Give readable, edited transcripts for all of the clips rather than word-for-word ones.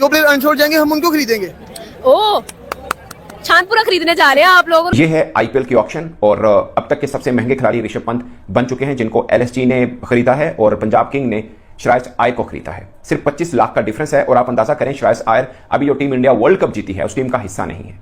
जो प्लेयर अनशोर्ड जाएंगे हम उनको खरीदेंगे। ओ चांदपुरा खरीदने जा रहे हैं आप लोग। ये है आईपीएल की ऑक्शन और अब तक के सबसे महंगे खिलाड़ी ऋषभ पंत बन चुके हैं, जिनको एलएसजी ने खरीदा है और पंजाब किंग ने श्रेयस आयर को खरीदा है। सिर्फ 25 लाख का डिफरेंस है और आप अंदाजा करें श्रेयस आयर अभी जो टीम इंडिया वर्ल्ड कप जीती है उस टीम का हिस्सा नहीं है।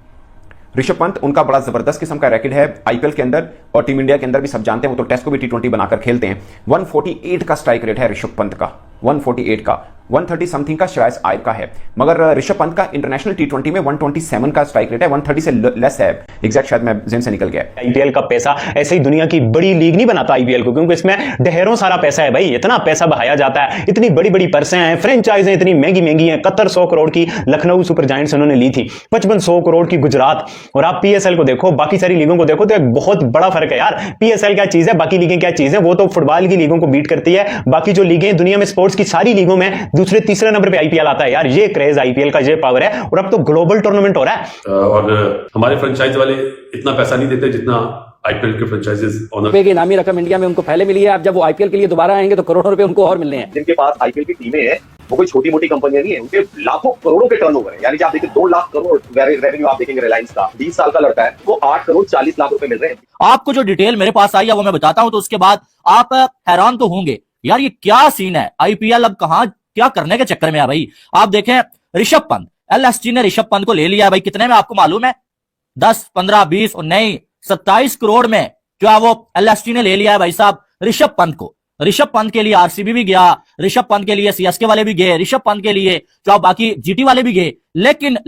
ऋषभ पंत उनका बड़ा जबरदस्त किस्म का रैकेट है आईपीएल के अंदर और टीम इंडिया के अंदर भी सब जानते हैं, वो तो टेस्ट को भी T20 बनाकर खेलते हैं। 148 का स्ट्राइक रेट है ऋषभ पंत का, 148 का, 130 समथिंग का श्रेयस आयर का है। मगर ऋषभ पंत का इंटरनेशनल T20 में 127 का स्ट्राइक रेट है, 130 से लेस है। एग्जैक्ट शायद मैं जेन से निकल गया। आईपीएल का पैसा ऐसे ही दुनिया की बड़ी लीग नहीं बनाता आईपीएल को, क्योंकि इसमें ढेरों सारा पैसा है भाई, इतना पैसा बहाया जाता है, इतनी बड़ी बड़ी पर्सें हैं, फ्रेंचाइजें इतनी महंगी महंगी हैं। कतर 100 करोड़ की लखनऊ सुपर जायंट्स उन्होंने ली थी, 5500 करोड़ की गुजरात। और आप पीएसएल को देखो, बाकी सारी लीगों को देखो तो एक बहुत बड़ा फर्क है यार। पीएसएल क्या चीज है, बाकी लीगें क्या चीज है, वो तो फुटबॉल की लीगों को बीट करती है। बाकी जो लीगें दुनिया में स्पोर्ट्स की सारी लीगों में दूसरे तीसरे नंबर पे आईपीएल आता है यार। ये क्रेज आईपीएल का, ये पावर है और अब तो ग्लोबल टूर्नामेंट हो रहा है। और हमारे फ्रेंचाइज वाले इतना पैसा नहीं देते जितना आईपीएल के फ्रेंचाइजेस रुपए की इनामी रकम इंडिया में उनको पहले मिली है। अब जब वो आईपीएल के लिए दोबारा आएंगे तो करोड़ों रुपए उनको और मिलने हैं। जिनके पास आईपीएल की टीमें हैं वो कोई छोटी मोटी कंपनियां नहीं है, उनके लाखों करोड़ों के टर्नओवर है। यानी कि आप देखिए 2 लाख करोड़ रेवेन्यू आप देखेंगे रिलायंस का, 20 साल का लड़का है, वो 8 करोड़ 40 लाख रुपए मिल रहे हैं। आपको जो डिटेल मेरे पास आई है वो मैं बताता हूं, तो उसके बाद आप हैरान तो होंगे यार ये क्या सीन है। आईपीएल अब कहां क्या करने के चक्कर में है भाई। आप देखें ऋषभ पंत, एलएसजी ने ऋषभ पंत को ले लिया है भाई। कितने में आपको मालूम है? 10, 15, 20 और नहीं 27 करोड़ में जो है वो एलएसजी ने ले लिया है भाई साहब ऋषभ पंत को। ऋषभ पंत के लिए आरसीबी भी गया, ऋषभ पंत के लिए सीएसके वाले भी गए, ऋषभ पंत के लिए जो बाकी जीटी वाले भी गए। लेकिन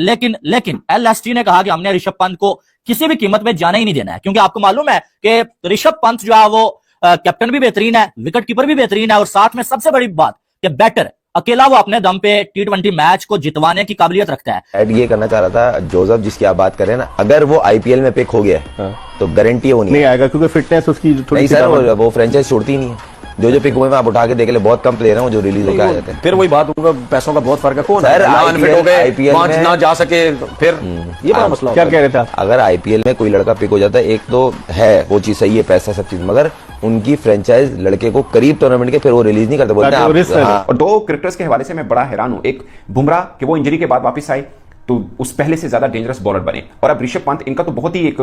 एलएसजी ने कहा कि हमने ऋषभ पंत को किसी भी कीमत पे जाना ही नहीं देना है, क्योंकि आपको मालूम है कि ऋषभ पंत जो है वो कैप्टन भी बेहतरीन है, विकेट कीपर भी बेहतरीन है और साथ में सबसे बड़ी बात कि बैटर अकेला वो अपने दम पे T20 मैच को जितवाने की काबिलियत रखता है। ऐड ये करना चाह रहा था जोसेफ जिसकी आप बात कर रहे हैं ना, अगर वो आईपीएल में पिक हो गया तो गारंटी है वो नहीं आएगा, क्योंकि फिटनेस उसकी थोड़ी सर वो फ्रेंचाइज छोड़ती नहीं है। जो पिक हुए में आप उठा के देख ले, बहुत कम प्लेयर हैं वो जो रिलीज होकर आ जाते हैं। फिर वही बात, उनका पैसों का बहुत फर्क है। कौन सर आईपीएल में ना जा सके, फिर ये बड़ा मसला। क्या कह रहे थे? अगर आईपीएल में कोई लड़का पिक हो जाता है, एक तो है वो चीज सही है, पैसा सब चीज, मगर उनकी फ्रेंचाइज लड़के को करीब टूर्नामेंट के फिर वो रिलीज नहीं करते, बोलते हैं। और 2 क्रिकेटर्स के हवाले से मैं बड़ा हैरान हूं। एक बुमराह कि वो इंजरी के बाद वापस आए तो उस पहले से ज्यादा डेंजरस बॉलर बने, और अब ऋषभ पंत, इनका तो बहुत ही एक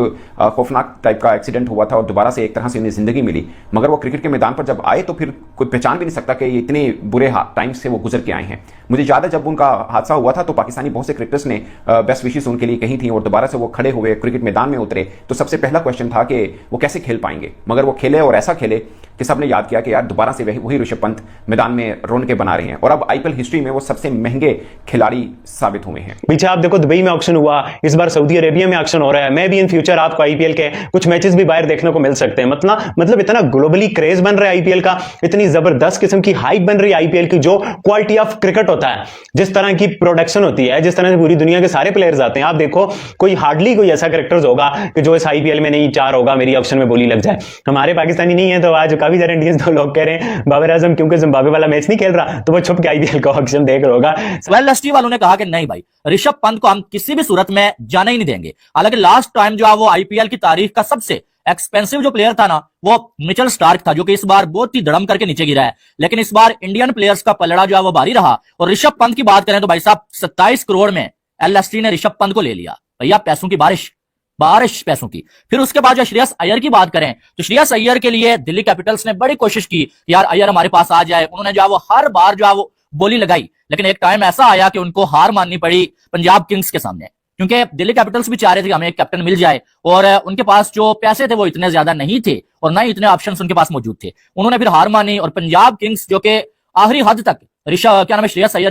खौफनाक टाइप का एक्सीडेंट हुआ था और दोबारा से एक तरह से इन्हें जिंदगी मिली, मगर वो क्रिकेट के मैदान पर जब आए तो फिर कोई पहचान भी नहीं सकता कि ये इतने बुरे टाइम से वो गुजर के आए हैं। मुझे याद है जब उनका हादसा हुआ था तो पाकिस्तानी बहुत से क्रिकेटर्स ने बेस्ट विशेस उनके लिए कही थी और दोबारा से वो खड़े हुए क्रिकेट मैदान में उतरे तो सबसे पहला क्वेश्चन था कि वो कैसे खेल पाएंगे, मगर वो खेले और ऐसा खेले कि सबने याद किया कि यार दोबारा से वही ऋषभ पंत मैदान में रौनकें बना रहे हैं और अब आईपीएल हिस्ट्री में वो सबसे महंगे खिलाड़ी साबित हुए हैं। पीछे आप देखो दुबई में ऑक्शन हुआ, इस बार सऊदी अरेबिया में ऑक्शन हो रहा है। मैं भी इन फ्यूचर आपको आईपीएल के कुछ मैचेस भी बाहर देखने को मिल सकते हैं। मतलब इतना ग्लोबली क्रेज बन रहा है आईपीएल का, इतनी जबरदस्त किस्म की हाइप बन रही है आईपीएल की। जो क्वालिटी ऑफ क्रिकेट होता है, जिस तरह की प्रोडक्शन होती है, जिस तरह से पूरी दुनिया के सारे प्लेयर्स आते हैं, आप देखो कोई हार्डली कोई ऐसा कैरेक्टर्स होगा कि जो इस आईपीएल में नहीं 4 होगा मेरी ऑक्शन में बोली लग जाए। हमारे पाकिस्तानी नहीं है, तो आज काफी सारे इंडियंस तो लोग कह रहे हैं बाबर आजम क्योंकि जिम्बाब्वे वाला मैच नहीं खेल रहा तो वो छुप के आईपीएल का ऑक्शन देख रहा होगा। एलएसजी वालों ने कहा कि नहीं भाई ऋषभ पंत को हम किसी भी सूरत में जाना ही नहीं देंगे। हालांकि लास्ट टाइम जो है वो आईपीएल की तारीख का सबसे एक्सपेंसिव जो प्लेयर था ना वो मिचेल स्टार्क था, जो कि इस बार बहुत ही धड़म करके नीचे गिरा है। लेकिन इस बार इंडियन प्लेयर्स का पलड़ा जो है वो भारी रहा। और ऋषभ पंत की बात करें तो भाई साहब 27 करोड़ में एलएसजी ने ऋषभ पंत को ले लिया। भैया पैसों की बारिश पैसों की। फिर उसके बाद जो श्रेयस अय्यर की बात करें तो श्रेयस अय्यर के लिए दिल्ली कैपिटल्स ने बड़ी कोशिश की यार अय्यर हमारे पास आ जाए। उन्होंने जो है वो हर बार जो है वो बोली लगाई, लेकिन एक टाइम ऐसा आया कि उनको हार माननी पड़ी पंजाब किंग्स के सामने, क्योंकि दिल्ली कैपिटल्स भी चाह रहे थे कि हमें एक कैप्टन मिल जाए और उनके पास जो पैसे थे वो इतने ज्यादा नहीं थे और ना ही इतने ऑप्शंस उनके पास मौजूद थे। उन्होंने फिर हार मानी और पंजाब किंग्स जो कि आखिरी हद तक श्रेयस अय्यर